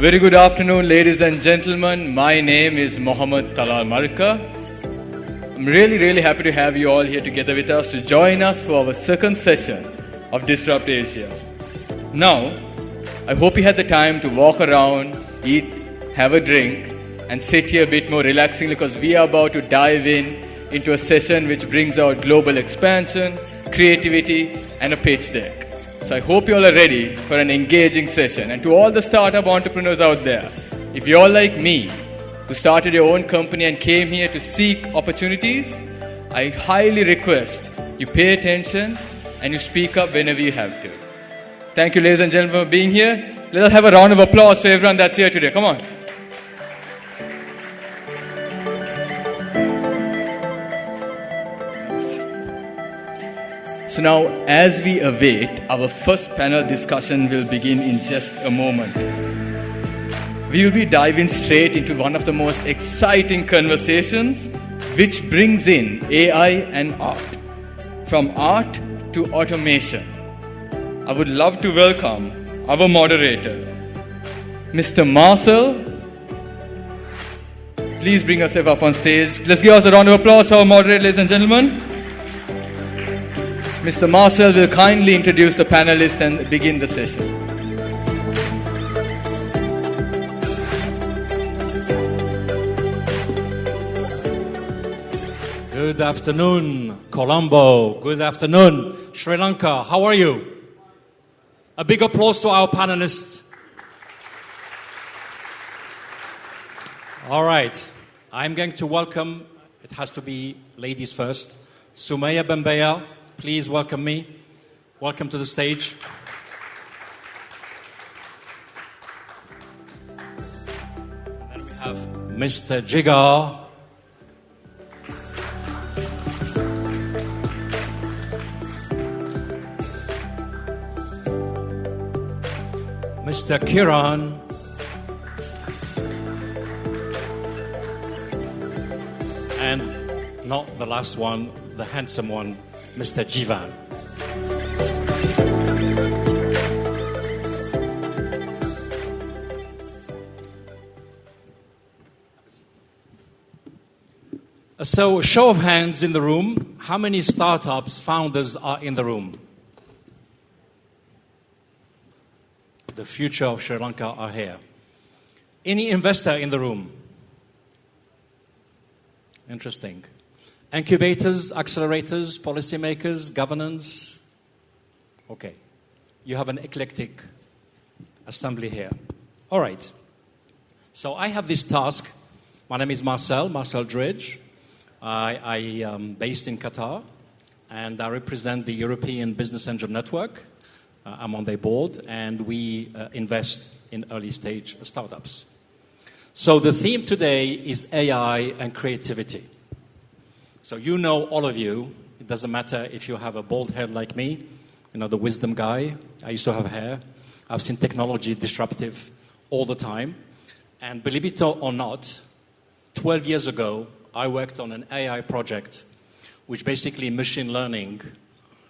Very good afternoon, ladies and gentlemen. My name is Mohammed Talal Marka. I'm really happy to have you all here together with us to join us for our second session of Disrupt Asia. Now, I hope you had the time to walk around, eat, have a drink, and sit here a bit more relaxingly because we are about to dive into a session which brings out global expansion, creativity, and a pitch deck. So I hope you all are ready for an engaging session. And to all the startup entrepreneurs out there, if you're like me, who started your own company and came here to seek opportunities, I highly request you pay attention and you speak up whenever you have to. Thank you, ladies and gentlemen, for being here. Let us have a round of applause for everyone that's here today. Come on. So now, as we await, our first panel discussion will begin in just a moment. We will be diving straight into one of the most exciting conversations, which brings in AI and art. From art to automation. I would love to welcome our moderator, Mr. Marcel. Please bring yourself up on stage. Let's give us a round of applause for our moderator, ladies and gentlemen. Mr. Marcel will kindly introduce the panelists and begin the session. Good afternoon, Colombo. Good afternoon, Sri Lanka. How are you? A big applause to our panelists. All right. I'm going to welcome, it has to be ladies first, Sumaya Bembeya. Please welcome me. Welcome to the stage. And then we have Mr. Jigar. Mr. Kiran. And not the last one, the handsome one, Mr. Jivan. So, show of hands in the room. How many startups founders are in the room? The future of Sri Lanka are here. Any investor in the room? Interesting. Incubators, accelerators, policymakers, governance. Okay. You have an eclectic assembly here. All right. So I have this task. My name is Marcel Dredge. I am based in Qatar, and I represent the European Business Angel Network. I'm on their board, and we invest in early-stage startups. So the theme today is AI and creativity. So you know, all of you, it doesn't matter if you have a bald head like me, you know, the wisdom guy. I used to have hair. I've seen technology disruptive all the time. And believe it or not, 12 years ago, I worked on an AI project, which basically machine learning,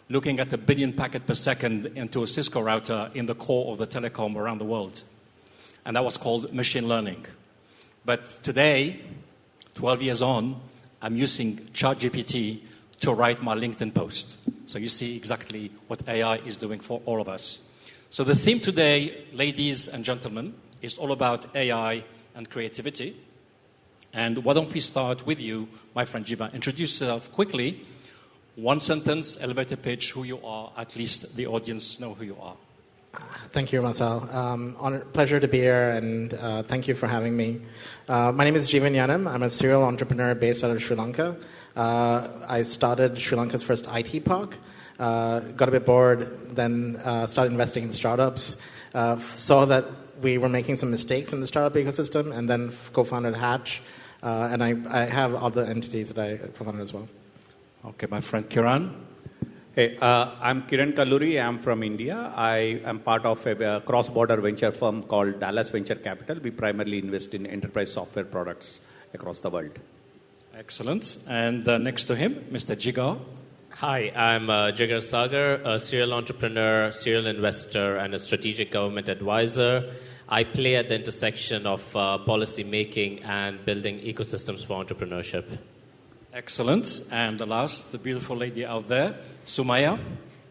looking at 1 billion packets per second into a Cisco router in the core of the telecom around the world. And that was called machine learning. But today, 12 years on, I'm using ChatGPT to write my LinkedIn post. So you see exactly what AI is doing for all of us. So the theme today, ladies and gentlemen, is all about AI and creativity. And why don't we start with you, my friend Jivan. Introduce yourself quickly. One sentence, elevator pitch, who you are. At least the audience know who you are. Thank you, Marcel. Pleasure to be here, and thank you for having me. My name is Jivan Yanam. I'm a serial entrepreneur based out of Sri Lanka. I started Sri Lanka's first IT park, got a bit bored, then started investing in startups, saw that we were making some mistakes in the startup ecosystem, and then co-founded Hatch, and I have other entities that I co-founded as well. Okay, my friend Kiran. Hey, I'm Kiran Kalluri. I'm from India. I am part of a cross-border venture firm called Dallas Venture Capital. We primarily invest in enterprise software products across the world. Excellent. And next to him, Mr. Jigar. Hi, I'm Jigar Sagar, a serial entrepreneur, serial investor, and a strategic government advisor. I play at the intersection of policy making and building ecosystems for entrepreneurship. Excellent. And the last, the beautiful lady out there, Sumaya.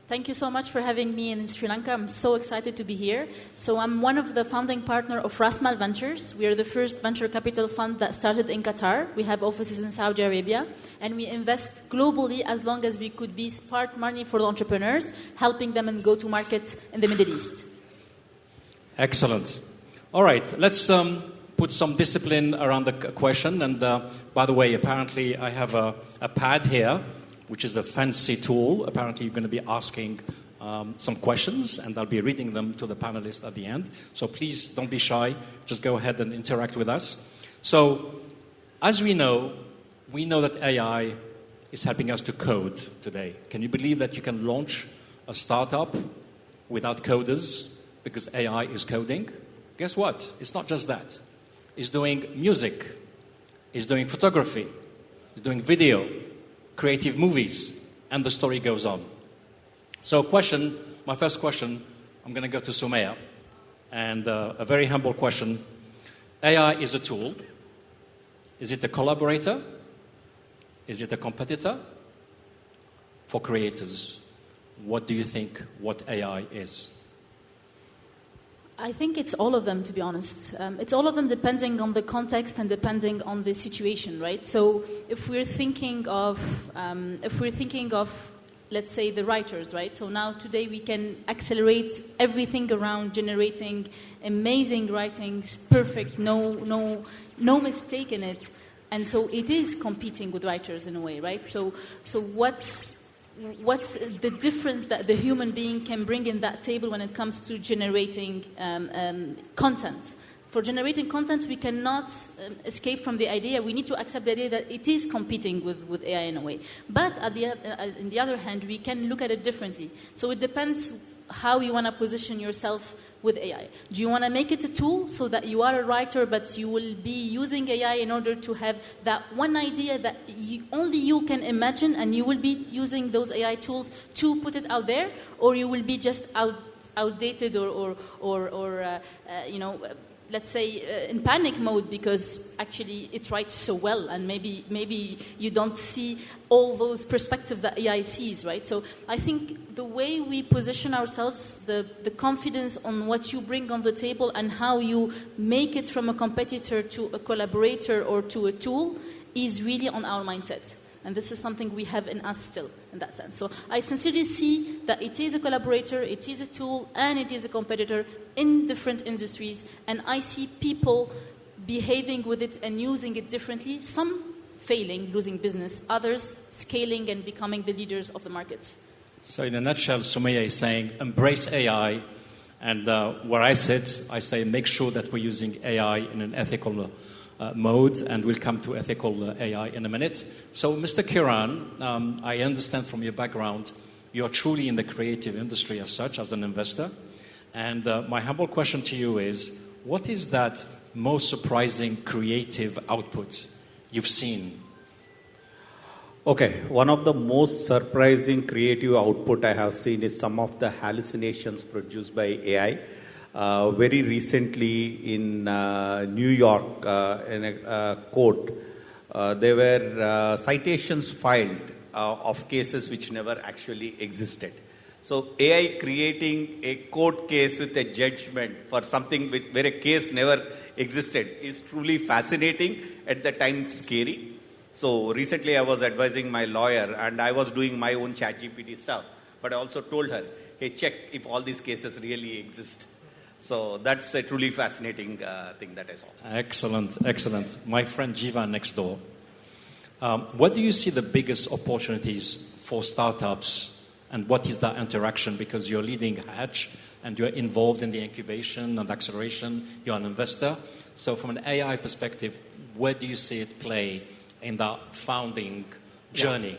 Thank you so much for having me in Sri Lanka. I'm so excited to be here. So I'm one of the founding partners of Rasmal Ventures. We are the first venture capital fund that started in Qatar. We have offices in Saudi Arabia. And we invest globally as long as we could be smart money for the entrepreneurs, helping them in go-to-market in the Middle East. Excellent. All right, let's put some discipline around the question. And by the way, apparently I have a pad here, which is a fancy tool. Apparently you're going to be asking some questions, and I'll be reading them to the panelists at the end. So please don't be shy. Just go ahead and interact with us. So as we know that AI is helping us to code today. Can you believe that you can launch a startup without coders because AI is coding? Guess what? It's not just that. It's doing music. It's doing photography. It's doing video. Creative movies, and the story goes on. So my first question, I'm going to go to Sumaya, and a very humble question. AI is a tool. Is it a collaborator? Is it a competitor? For creators, what do you think what AI is? I think it's all of them, to be honest. It's all of them depending on the context and depending on the situation, right? So if we're thinking of, let's say, the writers, right? So now today we can accelerate everything around generating amazing writings, perfect, no mistake in it, and so it is competing with writers in a way, right? So what's the difference that the human being can bring in that table when it comes to generating content? For generating content, we cannot escape from the idea. We need to accept the idea that it is competing with AI in a way. But on the other hand, we can look at it differently. So it depends how you want to position yourself with AI. Do you want to make it a tool so that you are a writer, but you will be using AI in order to have that one idea that only you can imagine, and you will be using those AI tools to put it out there, or you will be just outdated or let's say in panic mode because actually it writes so well, and maybe you don't see all those perspectives that AI sees, right? So I think the way we position ourselves, the confidence on what you bring on the table and how you make it from a competitor to a collaborator or to a tool is really on our mindset. And this is something we have in us still, in that sense. So I sincerely see that it is a collaborator, it is a tool, and it is a competitor in different industries. And I see people behaving with it and using it differently. Some failing, losing business. Others scaling and becoming the leaders of the markets. So in a nutshell, Sumaya is saying, embrace AI. And where I sit, I say, make sure that we're using AI in an ethical mode, and we'll come to ethical AI in a minute. So, Mr. Kiran, I understand from your background, you're truly in the creative industry as such, as an investor. And my humble question to you is, what is that most surprising creative output you've seen? Okay, one of the most surprising creative output I have seen is some of the hallucinations produced by AI. Very recently in New York, in a court, there were citations filed of cases which never actually existed. So AI creating a court case with a judgment for something where a case never existed is truly fascinating, at the time scary. So recently I was advising my lawyer and I was doing my own ChatGPT stuff, but I also told her, hey, check if all these cases really exist. So that's a truly fascinating thing that I saw. Excellent, excellent. My friend Jivan next door. What do you see the biggest opportunities for startups, and what is that interaction? Because you're leading Hatch and you're involved in the incubation and acceleration, you're an investor. So from an AI perspective, where do you see it play in that founding journey?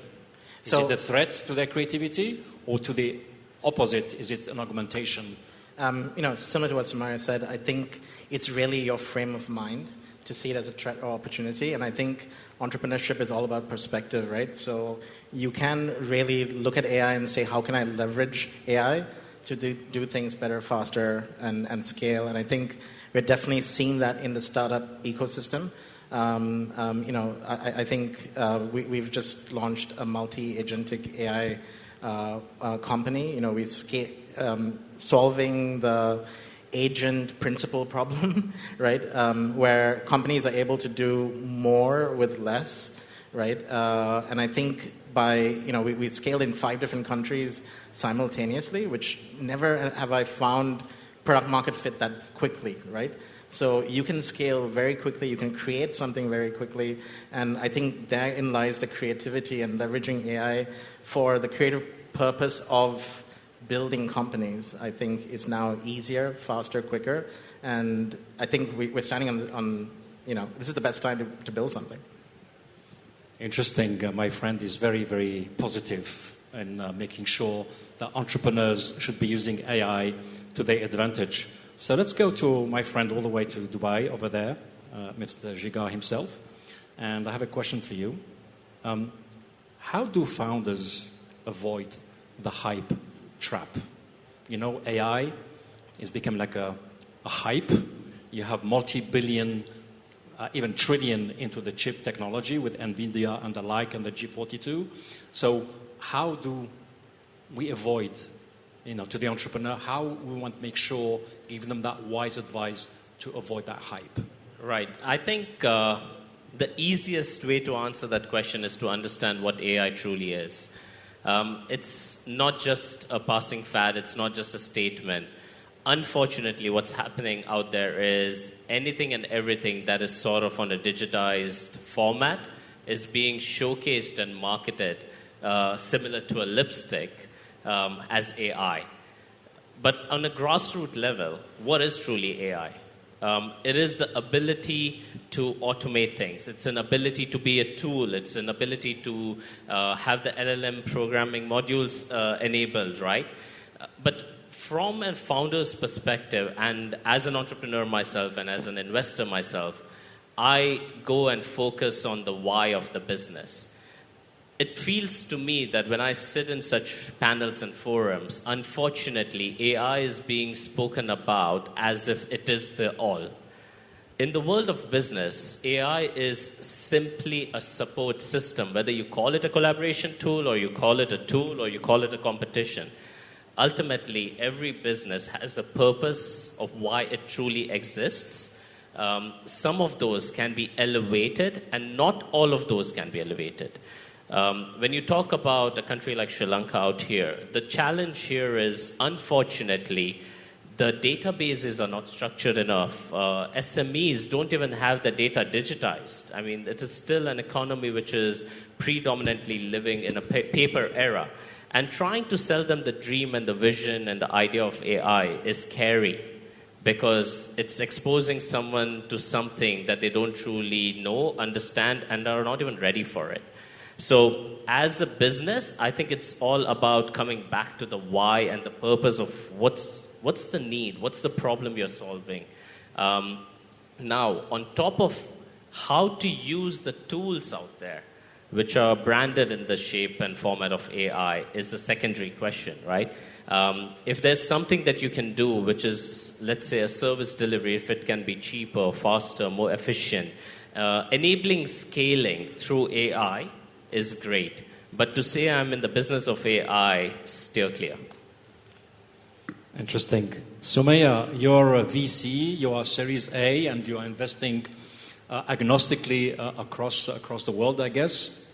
Is it a threat to their creativity, or to the opposite, is it an augmentation? Similar to what Samara said, I think it's really your frame of mind to see it as a threat or opportunity. And I think entrepreneurship is all about perspective, right? So you can really look at AI and say, how can I leverage AI to do things better, faster, and scale? And I think we're definitely seeing that in the startup ecosystem. I think we've just launched a multi-agentic AI company. Solving the agent principal problem, right? Where companies are able to do more with less, right? And I think we scaled in 5 different countries simultaneously, which never have I found product market fit that quickly, right? So you can scale very quickly, you can create something very quickly, and I think therein lies the creativity and leveraging AI for the creative purpose of building companies. I think is now easier, faster, quicker, and I think we're standing on this is the best time to build something. Interesting. My friend is very, very positive in making sure that entrepreneurs should be using AI to their advantage. So let's go to my friend all the way to Dubai over there, Mr. Jigar himself. And I have a question for you. How do founders avoid the hype trap? AI is becoming like a hype. You have multi-billion, even trillion into the chip technology with NVIDIA and the like and the G42. So how do we avoid, to the entrepreneur, how we want to make sure, give them that wise advice to avoid that hype? Right. I think the easiest way to answer that question is to understand what AI truly is. It's not just a passing fad. It's not just a statement. Unfortunately, what's happening out there is anything and everything that is sort of on a digitized format is being showcased and marketed similar to a lipstick as AI. But on a grassroots level, what is truly AI? It is the ability to automate things. It's an ability to be a tool. It's an ability to have the LLM programming modules enabled, right? But from a founder's perspective, and as an entrepreneur myself and as an investor myself, I go and focus on the why of the business. It feels to me that when I sit in such panels and forums, unfortunately, AI is being spoken about as if it is the all. In the world of business, AI is simply a support system, whether you call it a collaboration tool or you call it a tool or you call it a competition. Ultimately, every business has a purpose of why it truly exists. Some of those can be elevated, and not all of those can be elevated. When you talk about a country like Sri Lanka out here, the challenge here is, unfortunately, the databases are not structured enough. SMEs don't even have the data digitized. I mean, it is still an economy which is predominantly living in a paper era. And trying to sell them the dream and the vision and the idea of AI is scary, because it's exposing someone to something that they don't truly know, understand, and are not even ready for it. So as a business, I think it's all about coming back to the why and the purpose of what's the need, what's the problem you're solving. Now, on top of how to use the tools out there, which are branded in the shape and format of AI, is the secondary question, right? If there's something that you can do, which is, let's say, a service delivery, if it can be cheaper, faster, more efficient, enabling scaling through AI is great. But to say I'm in the business of AI, steer clear. Interesting. Sumaya, you're a VC, you are Series A, and you are investing agnostically across the world, I guess.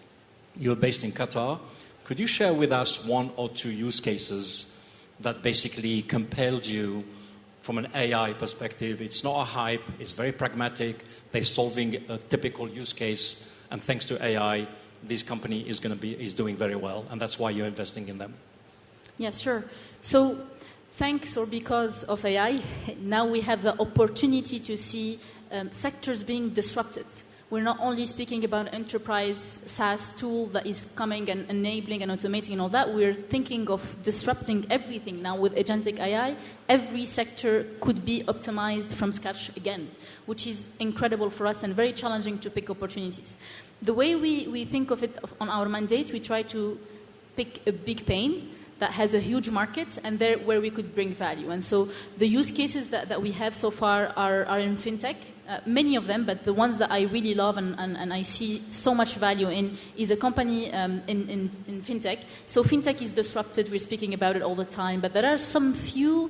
You're based in Qatar. Could you share with us 1 or 2 use cases that basically compelled you from an AI perspective? It's not a hype, it's very pragmatic, they're solving a typical use case, and thanks to AI, this company is doing very well, and that's why you're investing in them. Yes, sure. So thanks or because of AI, now we have the opportunity to see sectors being disrupted. We're not only speaking about enterprise SaaS tool that is coming and enabling and automating and all that. We're thinking of disrupting everything now with agentic AI. Every sector could be optimized from scratch again, which is incredible for us and very challenging to pick opportunities. The way we think of it on our mandate, we try to pick a big pain that has a huge market and there where we could bring value. And so the use cases that we have so far are in fintech, many of them, but the ones that I really love and I see so much value in is a company in fintech. So fintech is disrupted, we're speaking about it all the time, but there are some few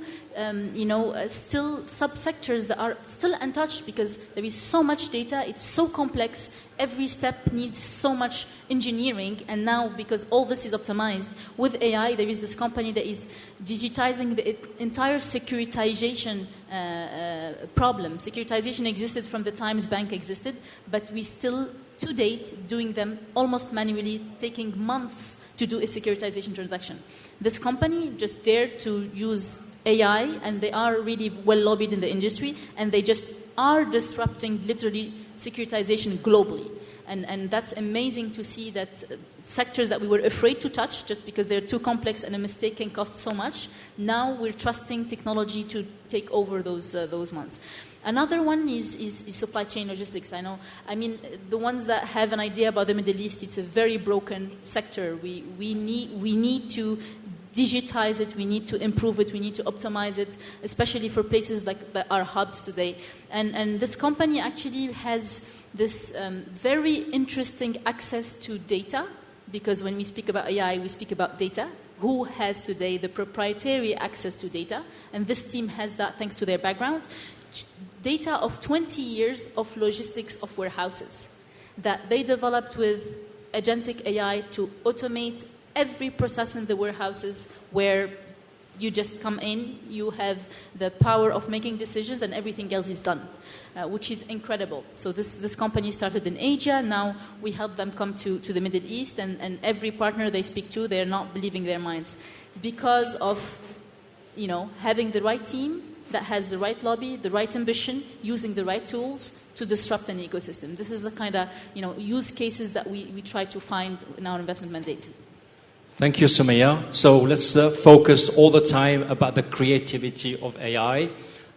still subsectors that are still untouched because there is so much data, it's so complex, every step needs so much engineering, and now because all this is optimized with AI, there is this company that is digitizing the entire securitization problem. Securitization existed from the times bank existed, but we still, to date, doing them almost manually, taking months to do a securitization transaction. This company just dared to use AI, and they are really well lobbied in the industry, and they just are disrupting literally securitization globally. And that's amazing to see that sectors that we were afraid to touch just because they're too complex and a mistake can cost so much, now we're trusting technology to take over those ones. Another one is supply chain logistics. I mean, the ones that have an idea about the Middle East, it's a very broken sector. We need to digitize it, we need to improve it, we need to optimize it, especially for places like that are hubs today. And this company actually has this very interesting access to data, because when we speak about AI, we speak about data. Who has today the proprietary access to data? And this team has that thanks to their background. Data of 20 years of logistics of warehouses that they developed with agentic AI to automate every process in the warehouses where you just come in, you have the power of making decisions, and everything else is done, which is incredible. So this company started in Asia. Now we help them come to the Middle East, and every partner they speak to, they're not believing their minds because of having the right team that has the right lobby, the right ambition, using the right tools to disrupt an ecosystem. This is the kind of use cases that we try to find in our investment mandate. Thank you, Sumaya. So let's focus all the time about the creativity of AI.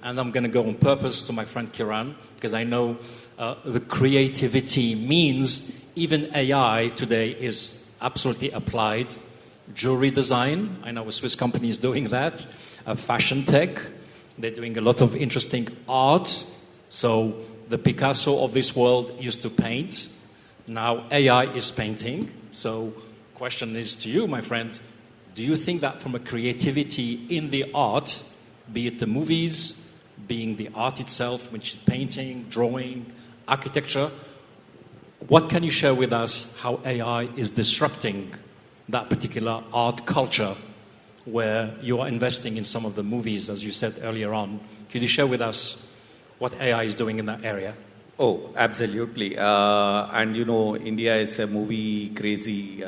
And I'm going to go on purpose to my friend Kiran, because I know the creativity means even AI today is absolutely applied. Jewelry design, I know a Swiss company is doing that. Fashion tech, they're doing a lot of interesting art. So the Picasso of this world used to paint. Now AI is painting. So question is to you, my friend, do you think that from a creativity in the art, be it the movies, being the art itself, which is painting, drawing, architecture, what can you share with us how AI is disrupting that particular art culture where you are investing in some of the movies, as you said earlier on? Could you share with us what AI is doing in that area? Oh, absolutely. And India is a movie crazy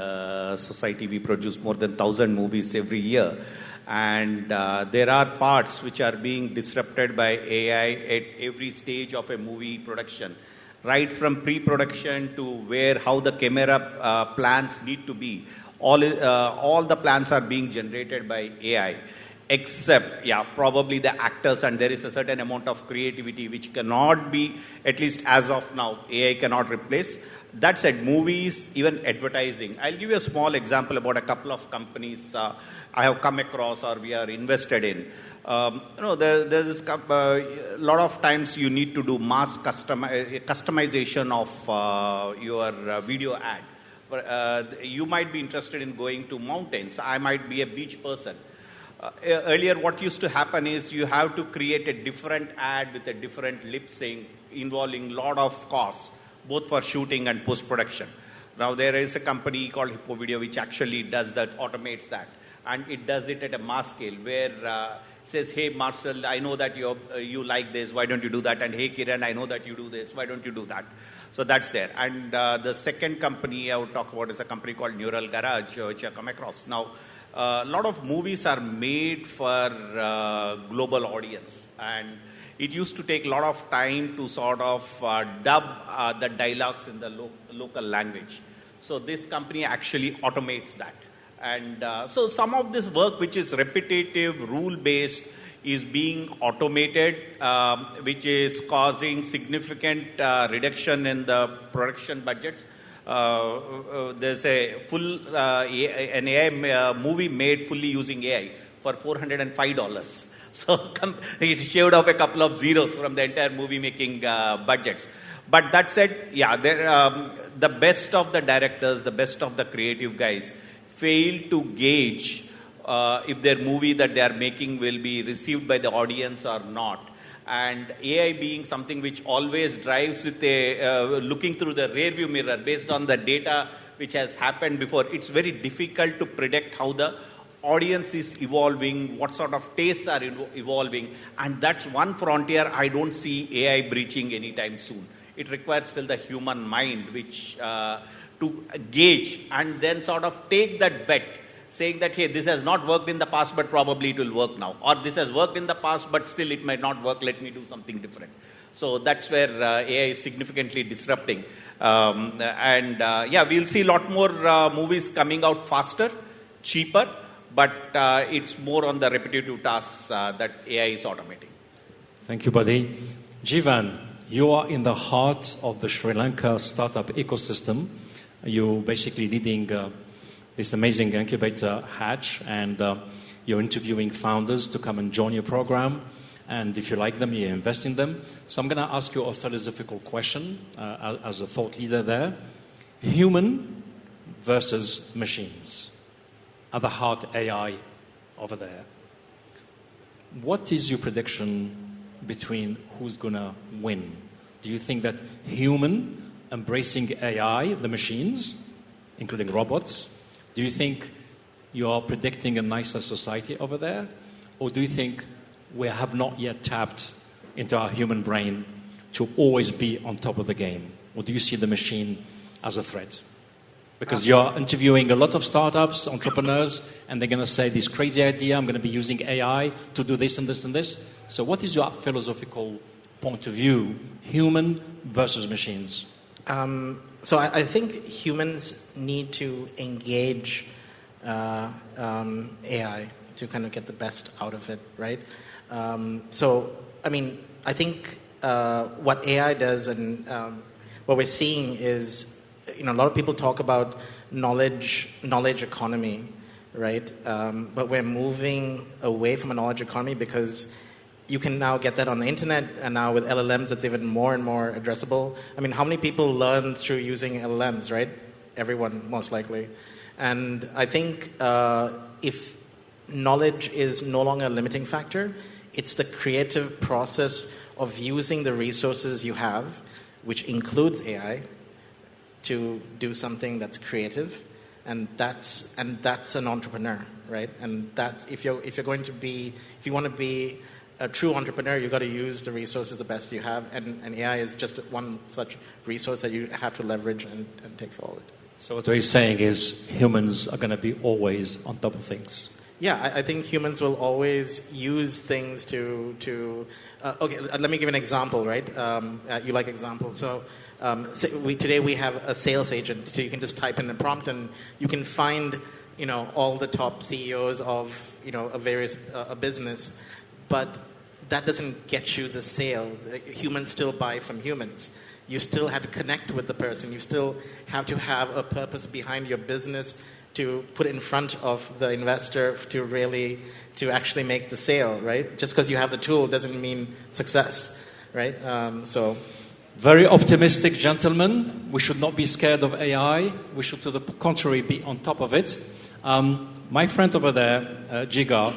society. We produce more than 1,000 movies every year. And there are parts which are being disrupted by AI at every stage of a movie production, right from pre-production to how the camera plans need to be. All the plans are being generated by AI. Except, probably the actors, and there is a certain amount of creativity which cannot be, at least as of now, AI cannot replace. That said, movies, even advertising. I'll give you a small example about a couple of companies I have come across or we are invested in. There's this a lot of times you need to do mass customization of your video ad. You might be interested in going to mountains. I might be a beach person. Earlier, what used to happen is you have to create a different ad with a different lip sync involving a lot of costs, both for shooting and post-production. Now, there is a company called Hippo Video which actually does that, automates that. And it does it at a mass scale where it says, hey, Marcel, I know that you like this, why don't you do that? And hey, Kiran, I know that you do this, why don't you do that? So that's there. And the second company I would talk about is a company called Neural Garage, which I come across. Now, a lot of movies are made for global audience, and it used to take a lot of time to sort of dub the dialogues in the local language. So this company actually automates that. And so some of this work which is repetitive, rule-based, is being automated, which is causing significant reduction in the production budgets. there's a an AI movie made fully using AI for $405. So it shaved off a couple of zeros from the entire movie making budgets. But that said, yeah, the best of the directors, the best of the creative guys fail to gauge if their movie that they are making will be received by the audience or not. And AI being something which always drives with looking through the rear view mirror based on the data which has happened before, it's very difficult to predict how the audience is evolving, what sort of tastes are evolving. And that's one frontier I don't see AI breaching anytime soon. It requires still the human mind which to gauge and then sort of take that bet, saying that, hey, this has not worked in the past, but probably it will work now. Or this has worked in the past, but still it might not work. Let me do something different. So that's where AI is significantly disrupting. We'll see a lot more movies coming out faster, cheaper, but it's more on the repetitive tasks that AI is automating. Thank you, buddy. Jivan, you are in the heart of the Sri Lanka startup ecosystem. You're basically leading this amazing incubator Hatch, and you're interviewing founders to come and join your program. And if you like them, you invest in them. So I'm going to ask you a philosophical question as a thought leader there. Human versus machines. At the heart, AI over there. What is your prediction between who's going to win? Do you think that human embracing AI, the machines, including robots, do you think you are predicting a nicer society over there? Or do you think we have not yet tapped into our human brain to always be on top of the game? Or do you see the machine as a threat? Because you're interviewing a lot of startups, entrepreneurs, and they're going to say this crazy idea, I'm going to be using AI to do this and this and this. So what is your philosophical point of view, human versus machines? So I think humans need to engage AI to kind of get the best out of it, right? I think what AI does and what we're seeing is, a lot of people talk about knowledge economy, right? But we're moving away from a knowledge economy because you can now get that on the internet, and now with LLMs, it's even more and more addressable. I mean, how many people learn through using LLMs, right? Everyone, most likely. And I think if knowledge is no longer a limiting factor, it's the creative process of using the resources you have, which includes AI, to do something that's creative, and that's an entrepreneur, right? And that if you want to be a true entrepreneur, you've got to use the resources the best you have, and AI is just one such resource that you have to leverage and take forward. So what he's saying is humans are going to be always on top of things. Yeah, I think humans will always use things to let me give an example, right? You like examples. So today we have a sales agent, so you can just type in a prompt and you can find, all the top CEOs of, a business, but that doesn't get you the sale. Humans still buy from humans. You still have to connect with the person. You still have to have a purpose behind your business to put in front of the investor to actually make the sale, right? Just because you have the tool doesn't mean success, right? Very optimistic, gentlemen. We should not be scared of AI. We should, to the contrary, be on top of it. My friend over there, Jigar,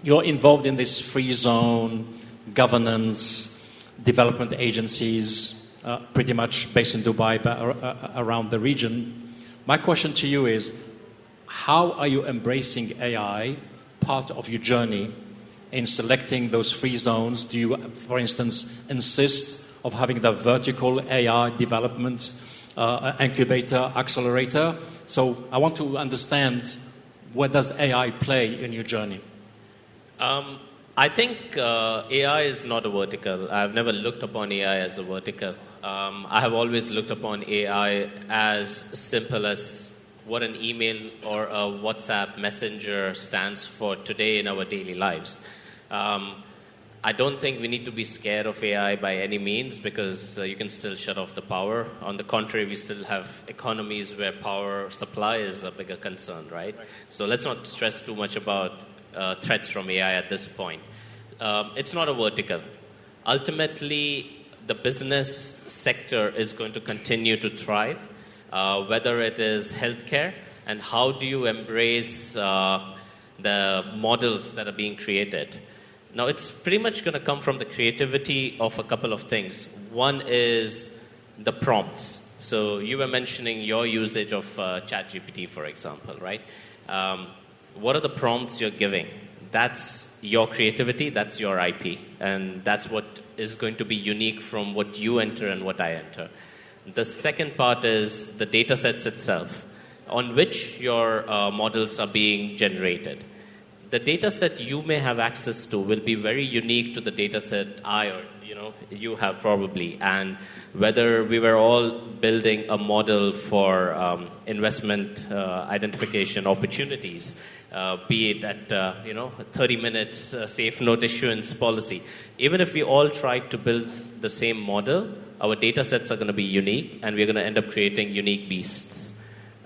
you're involved in this free zone, governance, development agencies, pretty much based in Dubai, but around the region. My question to you is, how are you embracing AI, part of your journey, in selecting those free zones? Do you, for instance, insist of having the vertical AI development incubator, accelerator? So I want to understand, where does AI play in your journey? I think AI is not a vertical. I've never looked upon AI as a vertical. I have always looked upon AI as simple as what an email or a WhatsApp messenger stands for today in our daily lives. I don't think we need to be scared of AI by any means because you can still shut off the power. On the contrary, we still have economies where power supply is a bigger concern, right? So let's not stress too much about threats from AI at this point. It's not a vertical. Ultimately, the business sector is going to continue to thrive, whether it is healthcare, and how do you embrace the models that are being created. Now, it's pretty much going to come from the creativity of a couple of things. One is the prompts. So you were mentioning your usage of ChatGPT, for example, right? What are the prompts you're giving? That's your creativity, that's your IP, and that's what is going to be unique from what you enter and what I enter. The second part is the data sets itself, on which your models are being generated. The data set you may have access to will be very unique to the data set I or you have probably. And whether we were all building a model for investment identification opportunities, be it at 30 minutes safe note issuance policy, even if we all tried to build the same model, our data sets are going to be unique, and we're going to end up creating unique beasts.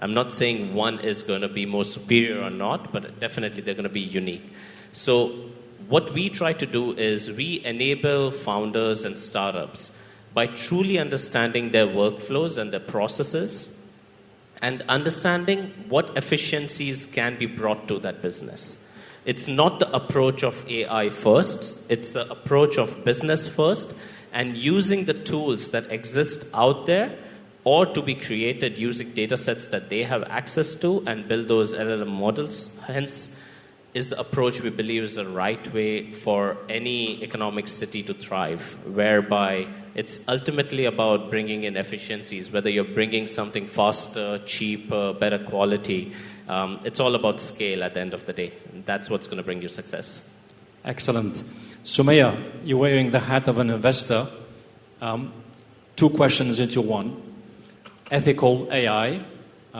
I'm not saying one is going to be more superior or not, but definitely they're going to be unique. So what we try to do is we enable founders and startups by truly understanding their workflows and their processes and understanding what efficiencies can be brought to that business. It's not the approach of AI first, it's the approach of business first, and using the tools that exist out there or to be created using data sets that they have access to and build those LLM models, hence, is the approach we believe is the right way for any economic city to thrive, whereby it's ultimately about bringing in efficiencies, whether you're bringing something faster, cheaper, better quality. It's all about scale at the end of the day. And that's what's going to bring you success. Excellent. Sumaya, you're wearing the hat of an investor. Two questions into one. Ethical AI.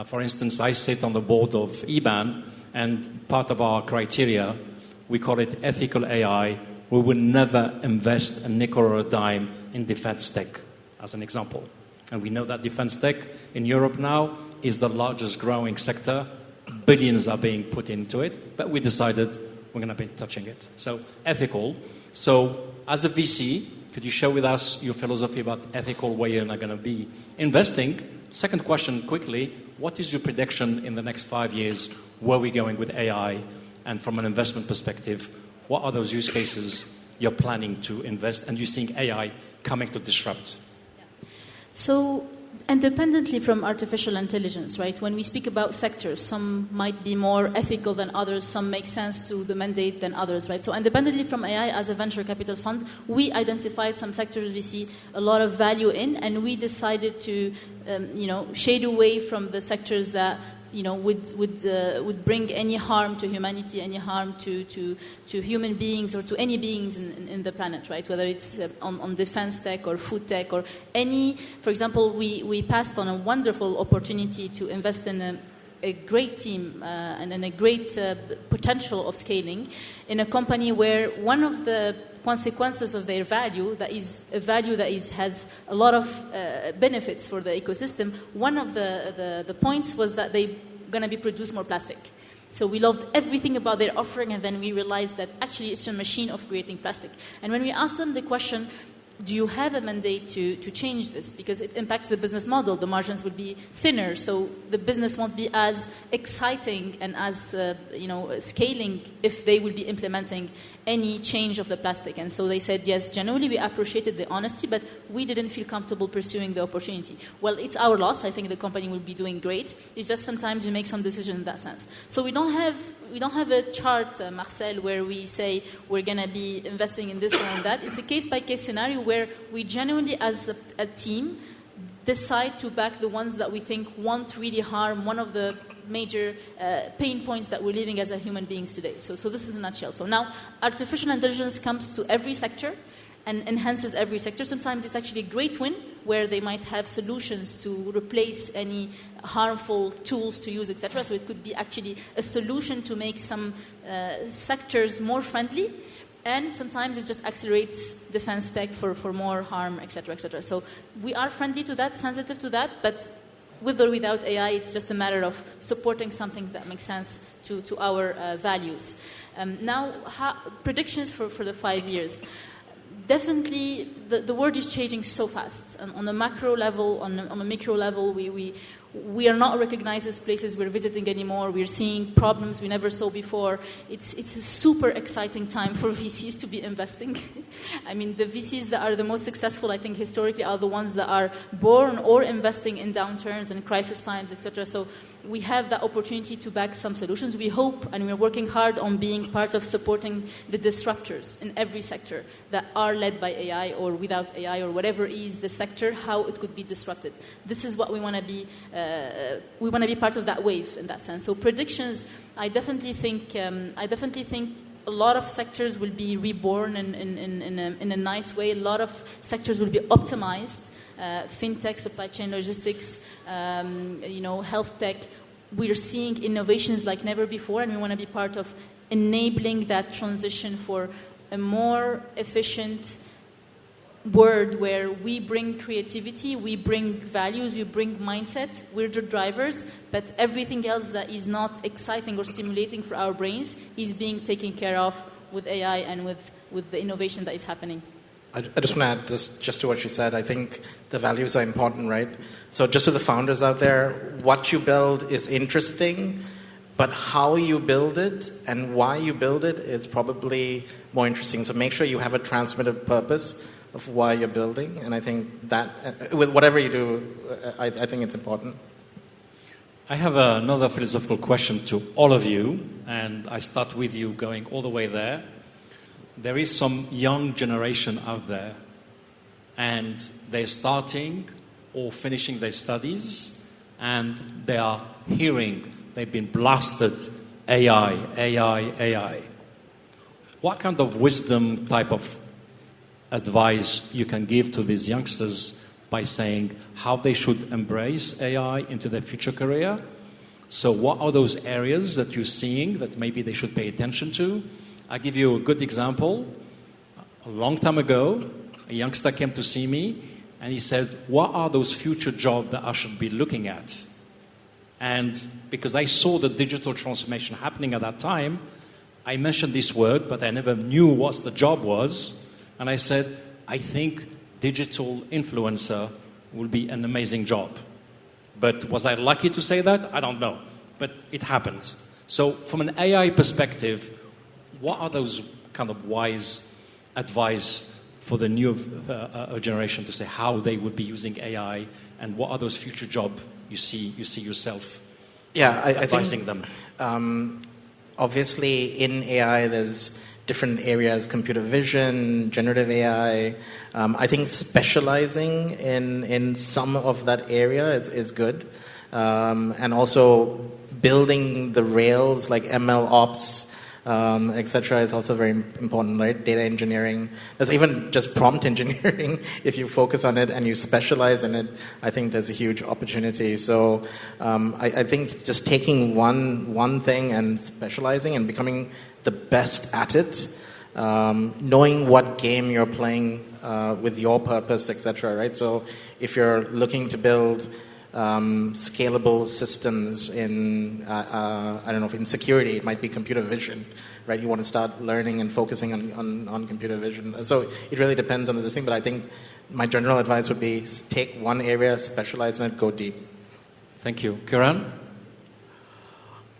For instance, I sit on the board of EBAN, and part of our criteria, we call it ethical AI. We will never invest a nickel or a dime in defense tech, as an example. And we know that defense tech in Europe now is the largest growing sector. Billions are being put into it, but we decided we're going to be touching it. So ethical. So as a VC, could you share with us your philosophy about ethical way you're going to be investing? Second question, quickly, what is your prediction in the next 5 years? Where are we going with AI? And from an investment perspective, what are those use cases you're planning to invest? And you're seeing AI coming to disrupt? So, independently from artificial intelligence, right? When we speak about sectors, some might be more ethical than others, some make sense to the mandate than others, right? So independently from AI, as a venture capital fund, we identified some sectors we see a lot of value in, and we decided to, shade away from the sectors that would bring any harm to humanity, any harm to human beings or to any beings in the planet, right? Whether it's on defense tech or food tech or any. For example, we passed on a wonderful opportunity to invest in a great team and in a great potential of scaling in a company where one of the consequences of their value, that is a value that has a lot of benefits for the ecosystem, one of the points was that they're going to be produce more plastic. So we loved everything about their offering, and then we realized that actually it's a machine of creating plastic. And when we asked them the question, do you have a mandate to change this? Because it impacts the business model. The margins would be thinner, so the business won't be as exciting and as scaling if they will be implementing any change of the plastic. And so they said, yes, genuinely we appreciated the honesty, but we didn't feel comfortable pursuing the opportunity. Well, it's our loss. I think the company will be doing great. It's just sometimes we make some decisions in that sense. So we don't have a chart, Marcel, where we say we're going to be investing in this or in that. It's a case-by-case scenario where we genuinely, as a team, decide to back the ones that we think won't really harm one of the major pain points that we're living as a human beings today. So this is a nutshell. So now artificial intelligence comes to every sector and enhances every sector. Sometimes it's actually a great win where they might have solutions to replace any harmful tools to use, etc. So it could be actually a solution to make some sectors more friendly. And sometimes it just accelerates defense tech for more harm, etc., etc. So we are friendly to that, sensitive to that, but with or without AI, it's just a matter of supporting something that makes sense to our values. Now, predictions for the 5 years. Definitely, the world is changing so fast. On a macro level, on a micro level, we are not recognized as places we're visiting anymore. We're seeing problems we never saw before. It's a super exciting time for VCs to be investing. I mean, the VCs that are the most successful, I think, historically, are the ones that are born or investing in downturns and crisis times, etc. So we have that opportunity to back some solutions. We hope, and we're working hard on being part of supporting the disruptors in every sector that are led by AI or without AI or whatever is the sector, how it could be disrupted. This is what we want to be. We want to be part of that wave in that sense. So predictions, I definitely think a lot of sectors will be reborn in a nice way. A lot of sectors will be optimized. Fintech, supply chain logistics, health tech. We're seeing innovations like never before, and we want to be part of enabling that transition for a more efficient world where we bring creativity, we bring values, we bring mindset. We're the drivers, but everything else that is not exciting or stimulating for our brains is being taken care of with AI and with the innovation that is happening. I just want to add just to what you said. I think the values are important, right? So just to the founders out there, what you build is interesting, but how you build it and why you build it is probably more interesting. So make sure you have a transformative purpose of why you're building. And I think that, with whatever you do, I think it's important. I have another philosophical question to all of you, and I start with you going all the way there. There is some young generation out there, and they're starting or finishing their studies, and they are hearing, they've been blasted, AI, AI, AI. What kind of wisdom type of advice you can give to these youngsters by saying how they should embrace AI into their future career? So what are those areas that you're seeing that maybe they should pay attention to? I'll give you a good example. A long time ago, a youngster came to see me and he said, what are those future jobs that I should be looking at? And because I saw the digital transformation happening at that time, I mentioned this word, but I never knew what the job was. And I said, I think digital influencer will be an amazing job. But was I lucky to say that? I don't know. But it happened. So from an AI perspective, what are those kind of wise advice for the new generation to say how they would be using AI, and what are those future jobs you see yourself advising them? Obviously, in AI, there's different areas: computer vision, generative AI. I think specializing in some of that area is good, and also building the rails like ML ops. Etc. is also very important, right? Data engineering. There's even just prompt engineering. If you focus on it and you specialize in it, I think there's a huge opportunity. So I think just taking one thing and specializing and becoming the best at it, knowing what game you're playing with your purpose, etc. Right? So if you're looking to build scalable systems in, in security, it might be computer vision, right? You want to start learning and focusing on computer vision. So it really depends on this thing, but I think my general advice would be take one area, specialize in it, go deep. Thank you. Kiran?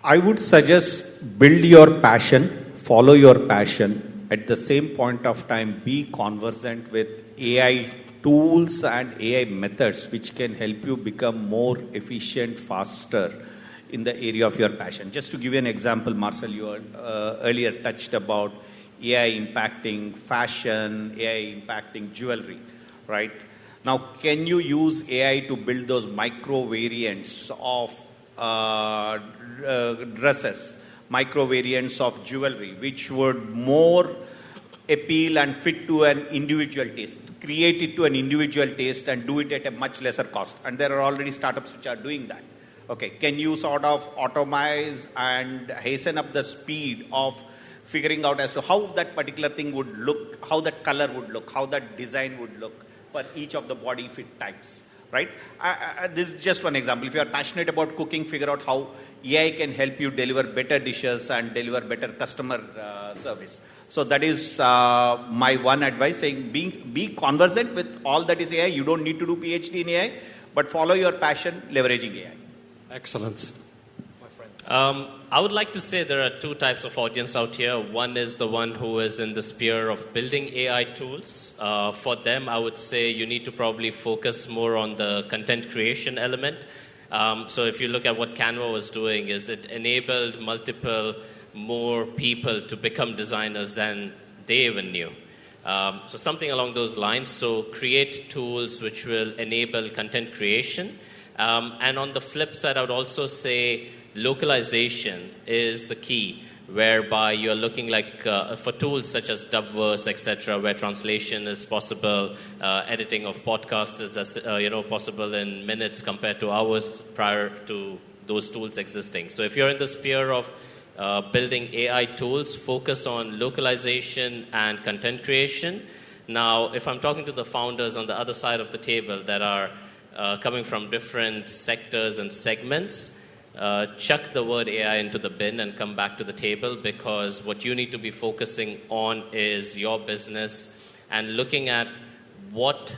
I would suggest build your passion, follow your passion. At the same point of time, be conversant with AI tools and AI methods which can help you become more efficient, faster in the area of your passion. Just to give you an example, Marcel, you earlier touched about AI impacting fashion, AI impacting jewelry, right? Now, can you use AI to build those micro variants of dresses, micro variants of jewelry, which would more appeal and fit to an individual taste? Create it to an individual taste and do it at a much lesser cost. And there are already startups which are doing that. Okay, can you sort of automize and hasten up the speed of figuring out as to how that particular thing would look, how that color would look, how that design would look for each of the body fit types, right? This is just one example. If you are passionate about cooking, figure out how AI can help you deliver better dishes and deliver better customer service. So that is my one advice, saying be conversant with all that is AI. You don't need to do PhD in AI, but follow your passion leveraging AI. Excellent. I would like to say there are two types of audience out here. One is the one who is in the sphere of building AI tools. For them, I would say you need to probably focus more on the content creation element. So if you look at what Canva was doing, is it enabled more people to become designers than they even knew. So something along those lines. So create tools which will enable content creation. And on the flip side, I would also say localization is the key, whereby you're looking like for tools such as Dubverse, etc., where translation is possible, editing of podcasts is possible in minutes compared to hours prior to those tools existing. So if you're in the sphere of building AI tools, focus on localization and content creation. Now, if I'm talking to the founders on the other side of the table that are coming from different sectors and segments, chuck the word AI into the bin and come back to the table, because what you need to be focusing on is your business and looking at what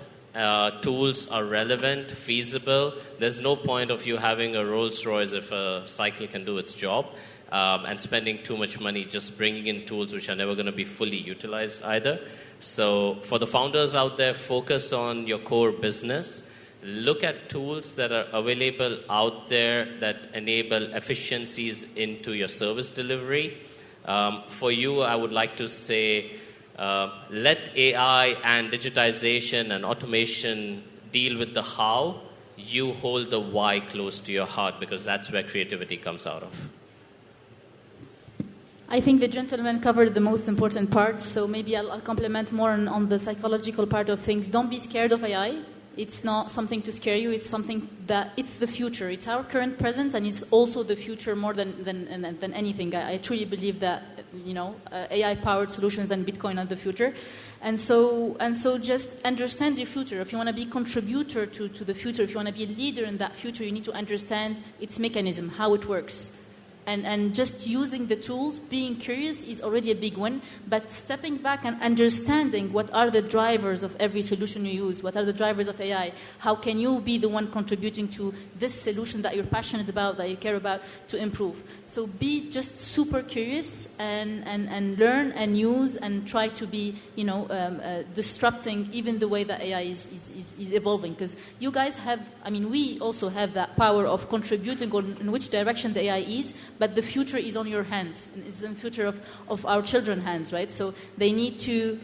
tools are relevant, feasible. There's no point of you having a Rolls Royce if a cycle can do its job, and spending too much money just bringing in tools which are never going to be fully utilized either. So for the founders out there, focus on your core business. Look at tools that are available out there that enable efficiencies into your service delivery. For you, I would like to say, let AI and digitization and automation deal with the how. You hold the why close to your heart, because that's where creativity comes out of. I think the gentleman covered the most important parts, so maybe I'll complement more on the psychological part of things. Don't be scared of AI. It's not something to scare you. It's something that it's the future. It's our current present, and it's also the future more than anything. I truly believe that AI-powered solutions and Bitcoin are the future, and so just understand the future. If you want to be a contributor to the future, if you want to be a leader in that future, you need to understand its mechanism, how it works. And just using the tools, being curious is already a big win. But stepping back and understanding what are the drivers of every solution you use, what are the drivers of AI, how can you be the one contributing to this solution that you're passionate about, that you care about, to improve. So be just super curious and learn and use and try to be, disrupting even the way that AI is evolving. Because you guys we also have that power of contributing on in which direction the AI is. But the future is on your hands, and it's the future of our children's hands, right? So they need to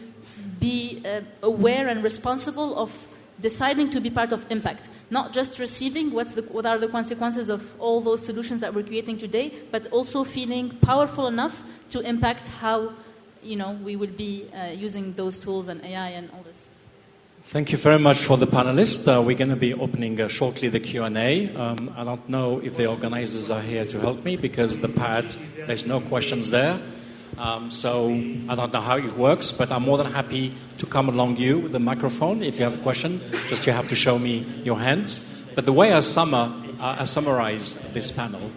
be aware and responsible of deciding to be part of impact, not just receiving what are the consequences of all those solutions that we're creating today, but also feeling powerful enough to impact how we will be using those tools and AI and all this. Thank you very much for the panelists. We're going to be opening shortly the Q&A. I don't know if the organizers are here to help me, because the pad, there's no questions there. So I don't know how it works, but I'm more than happy to come along you with the microphone. If you have a question, just you have to show me your hands. But the way I summarize this panel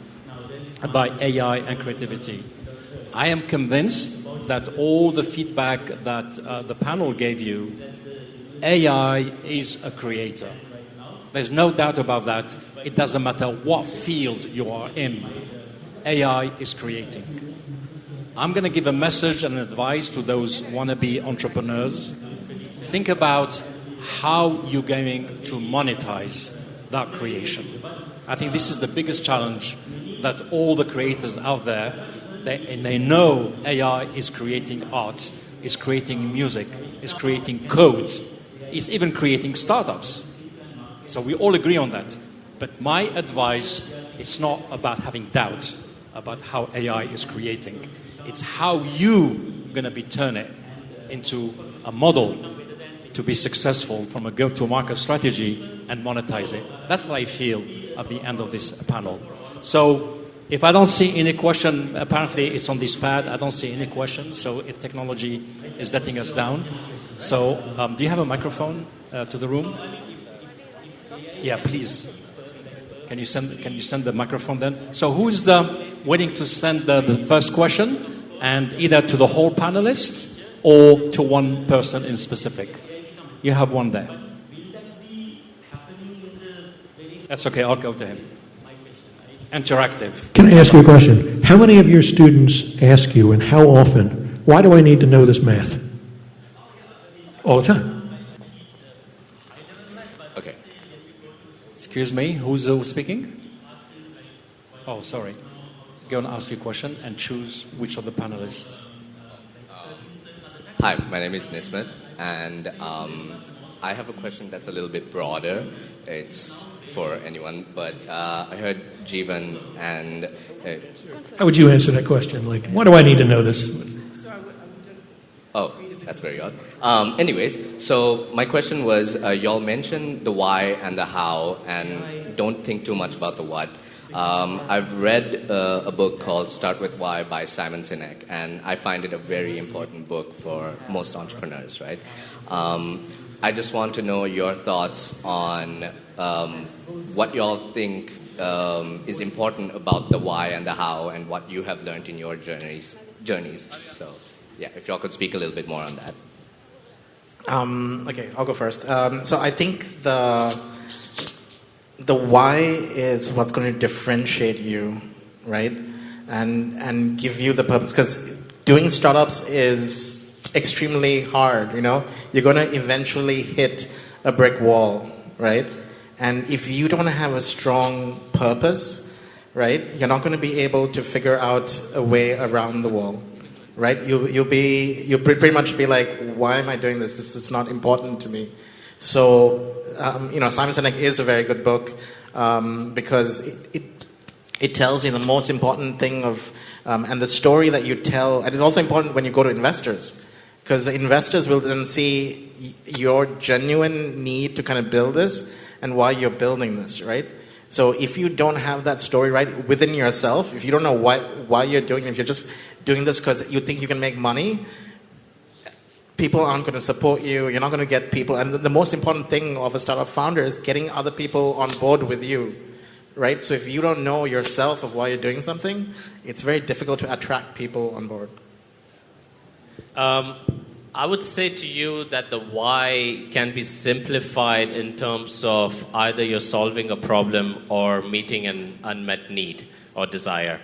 about AI and creativity, I am convinced that all the feedback that the panel gave you, AI is a creator. There's no doubt about that. It doesn't matter what field you are in. AI is creating. I'm going to give a message and advice to those wannabe entrepreneurs. Think about how you're going to monetize that creation. I think this is the biggest challenge that all the creators out there, they know AI is creating art, is creating music, is creating code, is even creating startups. So we all agree on that. But my advice, it's not about having doubt about how AI is creating. It's how you're going to be turn it into a model to be successful from a go-to-market strategy and monetize it. That's what I feel at the end of this panel. So If I don't see any question, apparently it's on this pad. I don't see any question, so technology is letting us down. So, do you have a microphone to the room? Yeah, please. Can you send the microphone then? So, who is waiting to send the first question, and either to the whole panelists or to one person in specific? You have one there. That's okay. I'll go to him. Interactive. Can I ask you a question? How many of your students ask you, and how often, why do I need to know this math? All the time. Okay. Excuse me, who's speaking? Oh, sorry. Go and ask your question and choose which of the panelists. Hi, my name is Nismet, and I have a question that's a little bit broader. It's for anyone, but I heard Jeevan and... How would you answer that question? Like, why do I need to know this? Oh, that's very odd. Anyways, so my question was, y'all mentioned the why and the how, and don't think too much about the what. I've read a book called Start With Why by Simon Sinek, and I find it a very important book for most entrepreneurs, right? I just want to know your thoughts on what y'all think is important about the why and the how, and what you have learned in your journeys. So, yeah, if y'all could speak a little bit more on that. Okay, I'll go first. So I think the why is what's going to differentiate you, right? And give you the purpose. Because doing startups is extremely hard, you know? You're going to eventually hit a brick wall, right? And if you don't have a strong purpose, right, you're not going to be able to figure out a way around the wall, right? You'll pretty much be like, why am I doing this? This is not important to me. So, Simon Sinek is a very good book because it tells you the most important thing and the story that you tell. And it's also important when you go to investors, because the investors will then see your genuine need to kind of build this and why you're building this, right? So if you don't have that story right within yourself, if you don't know why you're doing it, if you're just doing this because you think you can make money, people aren't going to support you. You're not going to get people. And the most important thing of a startup founder is getting other people on board with you, right? So if you don't know yourself of why you're doing something, it's very difficult to attract people on board. I would say to you that the why can be simplified in terms of either you're solving a problem or meeting an unmet need or desire.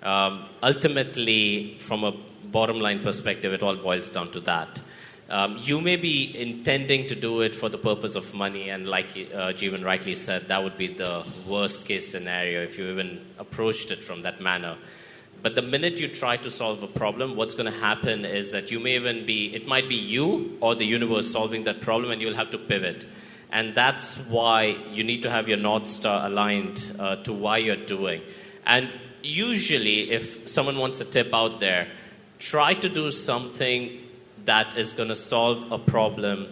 Ultimately, from a bottom line perspective, it all boils down to that. You may be intending to do it for the purpose of money, and like Jeevan rightly said, that would be the worst case scenario if you even approached it from that manner. But the minute you try to solve a problem, what's going to happen is that it might be you or the universe solving that problem, and you'll have to pivot. And that's why you need to have your North Star aligned to why you're doing. And usually, if someone wants a tip out there, try to do something that is going to solve a problem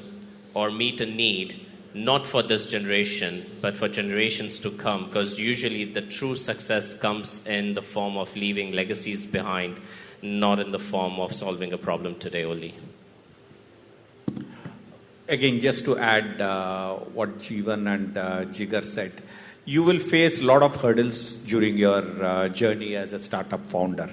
or meet a need, not for this generation, but for generations to come, because usually the true success comes in the form of leaving legacies behind, not in the form of solving a problem today only. Again, just to add what Jeevan and Jigar said, you will face a lot of hurdles during your journey as a startup founder.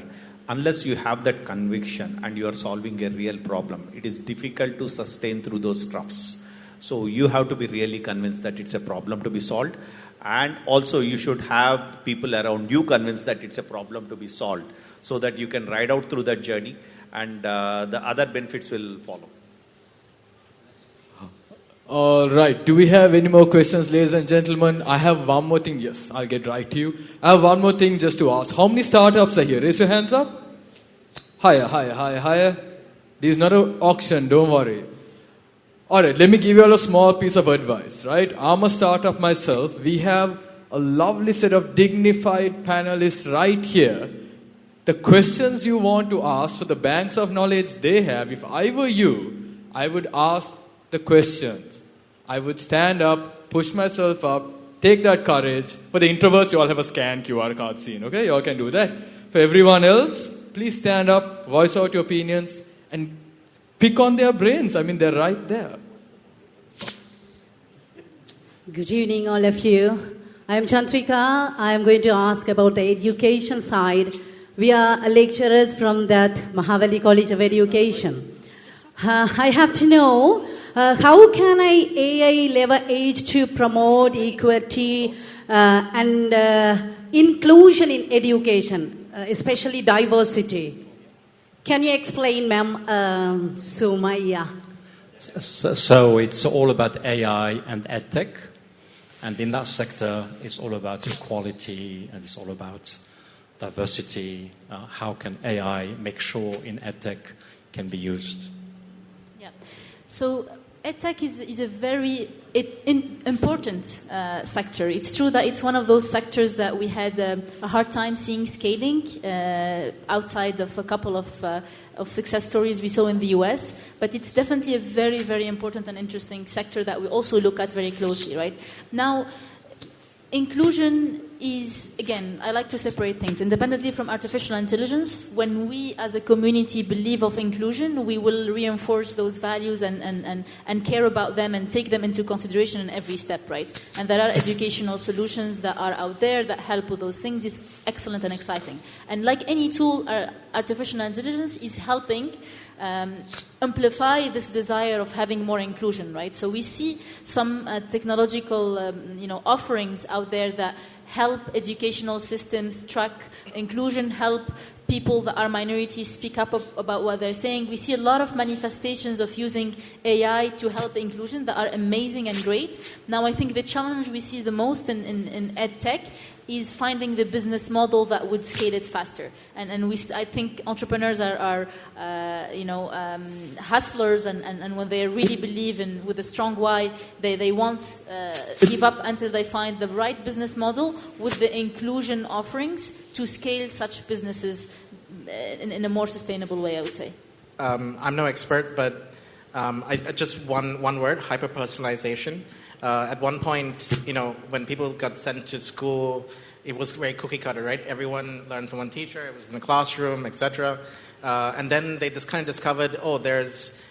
Unless you have that conviction and you are solving a real problem, it is difficult to sustain through those troughs. So you have to be really convinced that it's a problem to be solved, and also you should have people around you convinced that it's a problem to be solved, so that you can ride out through that journey, and the other benefits will follow. All right. Do we have any more questions, ladies and gentlemen? I have one more thing. Yes, I'll get right to you. I have one more thing just to ask. How many startups are here? Raise your hands up. Higher. This is not an auction. Don't worry. All right. Let me give you all a small piece of advice, right? I'm a startup myself. We have a lovely set of dignified panelists right here. The questions you want to ask for the banks of knowledge they have, if I were you, I would ask the questions. I would stand up, push myself up, Take that courage. For the introverts, you all have a scan QR card scene, okay? You all can do that. For everyone else, please stand up, voice out your opinions, and pick on their brains. I mean, they're right there. Good evening, all of you. I am Chantrika. I am going to ask about the education side. We are lecturers from that Mahavali College of Education. I have to know, how can AI leverage to promote equity and inclusion in education, especially diversity? Can you explain, ma'am, Sumaya? So it's all about AI and edtech. And in that sector, it's all about equality and it's all about diversity. How can AI make sure in edtech can be used? Yeah. So EdTech is a very important sector. It's true that it's one of those sectors that we had a hard time seeing scaling outside of a couple of success stories we saw in the US. But it's definitely a very, very important and interesting sector that we also look at very closely, right? Now, inclusion is, again, I like to separate things. Independently from artificial intelligence, when we as a community believe of inclusion, we will reinforce those values and care about them and take them into consideration in every step, right? And there are educational solutions that are out there that help with those things. It's excellent and exciting. And like any tool, artificial intelligence is helping amplify this desire of having more inclusion, right? So we see some technological, offerings out there that help educational systems track inclusion, help people that are minorities speak up about what they're saying. We see a lot of manifestations of using AI to help inclusion that are amazing and great. Now, I think the challenge we see the most in EdTech is finding the business model that would scale it faster. And I think entrepreneurs are hustlers, and when they really believe in with a strong why, they won't give up until they find the right business model with the inclusion offerings to scale such businesses in a more sustainable way, I would say. I'm no expert, but just one word, hyper-personalization. At one point, when people got sent to school, it was very cookie cutter, right? Everyone learned from one teacher, it was in the classroom, etc. And then they just kind of discovered, there's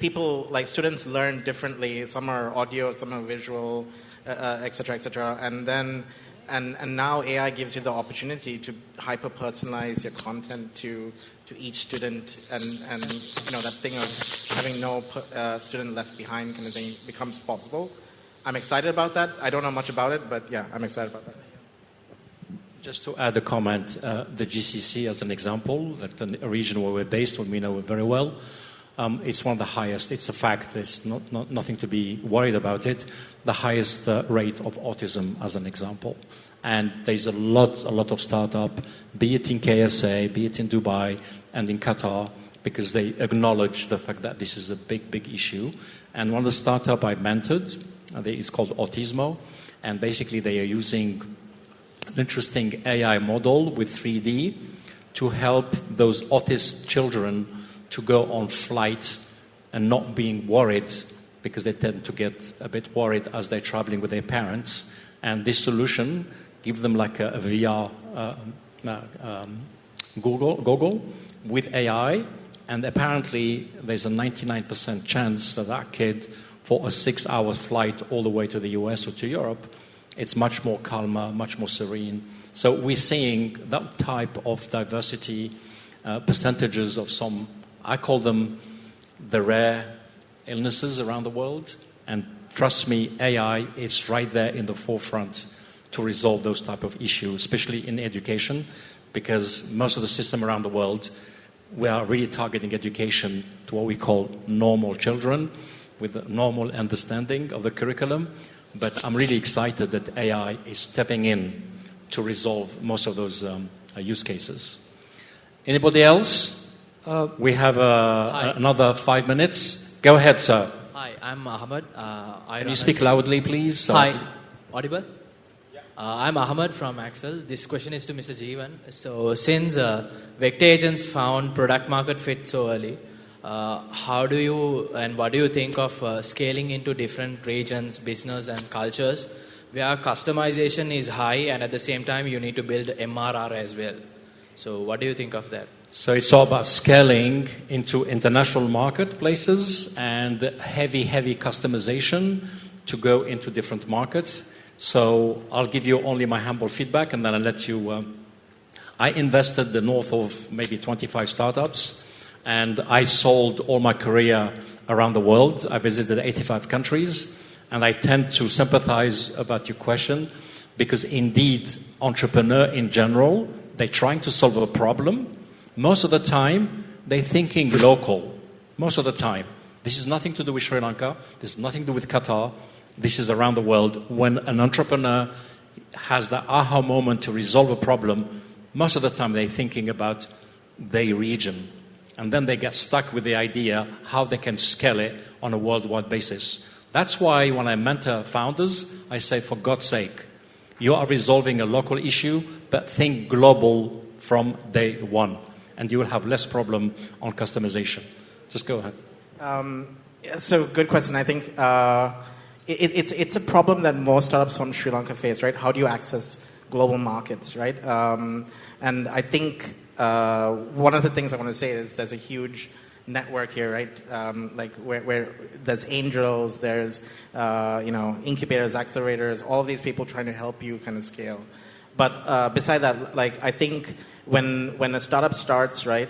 people, like students learn differently. Some are audio, some are visual, etc., etc. And then, and now AI gives you the opportunity to hyper-personalize your content to each student, and that thing of having no student left behind kind of thing becomes possible. I'm excited about that. I don't know much about it, but yeah, I'm excited about that. Just to add a comment, the GCC as an example, that a region where we're based, where we know very well, it's one of the highest. It's a fact. There's nothing to be worried about it. The highest rate of autism as an example. And there's a lot of startup, be it in KSA, be it in Dubai and in Qatar, because they acknowledge the fact that this is a big issue. And one of the startup I mentored, it's called Autismo, and basically they are using an interesting AI model with 3D to help those autist children to go on flight and not being worried, because they tend to get a bit worried as they're traveling with their parents. And this solution gives them like a VR goggle with AI, and apparently there's a 99% chance that kid, for a 6-hour flight all the way to the US or to Europe, it's much more calmer, much more serene. So we're seeing that type of diversity, percentages of some, I call them the rare illnesses around the world. And trust me, AI is right there in the forefront to resolve those type of issues, especially in education, because most of the system around the world, we are really targeting education to what we call normal children, with a normal understanding of the curriculum. But I'm really excited that AI is stepping in to resolve most of those use cases. Anybody else? We have another 5 minutes. Go ahead, sir. Hi, I'm Ahmed. Can you speak loudly, please? Hi. Audible? Yeah. I'm Ahmed from Axel. This question is to Mr. Jeevan. So since vector agents found product market fit so early, how do you and what do you think of scaling into different regions, business and cultures where customization is high and at the same time you need to build MRR as well. So what do you think of that? So it's all about scaling into international marketplaces and heavy customization to go into different markets. So I'll give you only my humble feedback and then I'll let you... I invested the north of maybe 25 startups and I sold all my career around the world. I visited 85 countries and I tend to sympathize about your question because indeed, entrepreneur in general, they're trying to solve a problem. Most of the time, they're thinking local. Most of the time. This is nothing to do with Sri Lanka. This is nothing to do with Qatar. This is around the world. When an entrepreneur has the aha moment to resolve a problem, most of the time they're thinking about their region. And then they get stuck with the idea how they can scale it on a worldwide basis. That's why when I mentor founders, I say, for God's sake, you are resolving a local issue, but think global from day one. And you will have less problem on customization. Just go ahead. So good question. I think it's a problem that most startups from Sri Lanka face, right? How do you access global markets, right? And I think one of the things I want to say is there's a huge network here, right? Like where there's angels, there's incubators, accelerators, all of these people trying to help you kind of scale. But beside that, like I think when a startup starts, right,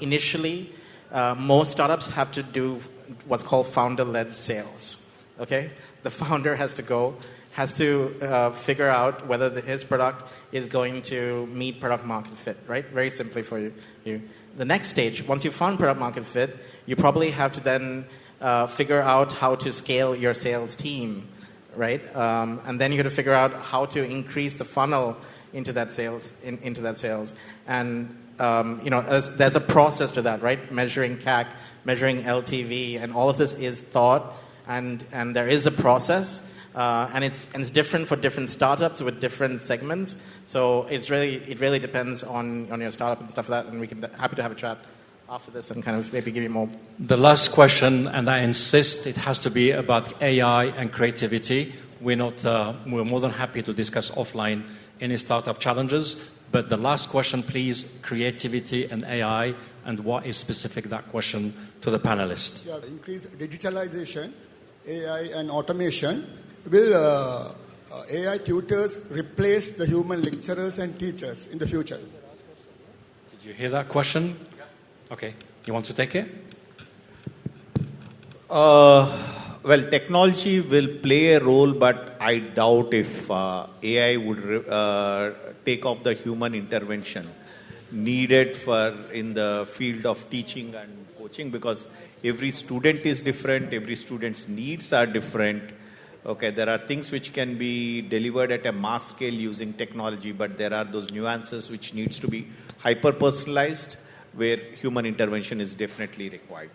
initially most startups have to do what's called founder-led sales. Okay, the founder has to figure out whether his product is going to meet product market fit, right? Very simply for you. The next stage, once you found product market fit, you probably have to then figure out how to scale your sales team, right? And then you have to figure out how to increase the funnel into that sales, and there's a process to that, right? Measuring CAC, measuring LTV, and all of this is thought, and there is a process, and it's different for different startups with different segments. So it really depends on your startup and stuff like that, and we can happy to have a chat after this and kind of maybe give you more. The last question, and I insist it has to be about AI and creativity. We're more than happy to discuss offline any startup challenges. But the last question, please, creativity and AI, and what is specific that question to the panelists? Yeah, increase digitalization, AI and automation. Will AI tutors replace the human lecturers and teachers in the future? Did you hear that question? Okay. You want to take it? Well, technology will play a role, but I doubt if AI would take off the human intervention needed in the field of teaching and coaching, because every student is different, every student's needs are different. Okay, there are things which can be delivered at a mass scale using technology, but there are those nuances which needs to be hyper-personalized, where human intervention is definitely required.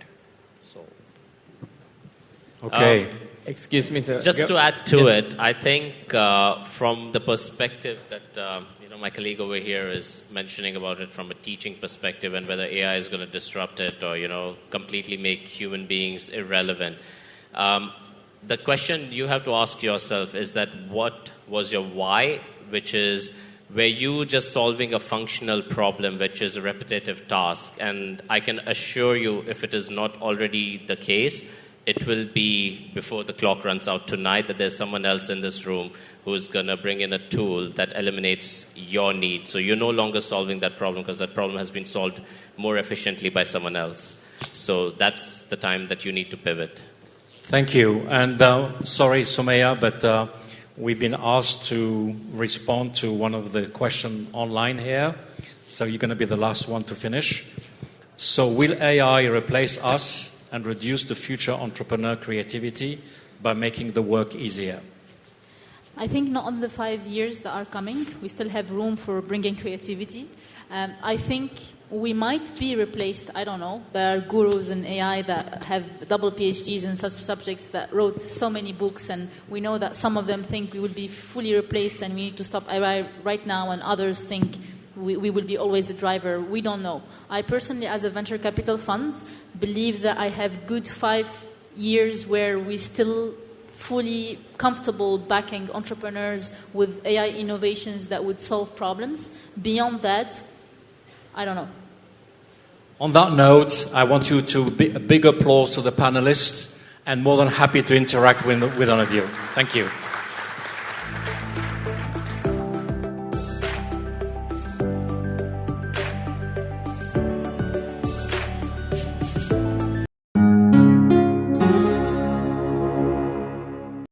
Okay. Excuse me, sir. Just to add to it, I think from the perspective that my colleague over here is mentioning about it from a teaching perspective and whether AI is going to disrupt it or completely make human beings irrelevant. The question you have to ask yourself is that what was your why, which is were you just solving a functional problem, which is a repetitive task? And I can assure you, if it is not already the case, it will be before the clock runs out tonight that there's someone else in this room who's going to bring in a tool that eliminates your need. So you're no longer solving that problem because that problem has been solved more efficiently by someone else. So that's the time that you need to pivot. Thank you. And sorry, Sumaya, but we've been asked to respond to one of the questions online here. So you're going to be the last one to finish. So will AI replace us and reduce the future entrepreneur creativity by making the work easier? I think not in the 5 years that are coming. We still have room for bringing creativity. I think we might be replaced. I don't know. There are gurus in AI that have double PhDs in such subjects that wrote so many books, and we know that some of them think we will be fully replaced and we need to stop AI right now, and others think we will be always the driver. We don't know. I personally, as a venture capital fund, believe that I have good 5 years where we still fully comfortable backing entrepreneurs with AI innovations that would solve problems. Beyond that, I don't know. On that note, I want you to a big applause to the panelists, and more than happy to interact with all of you. Thank you.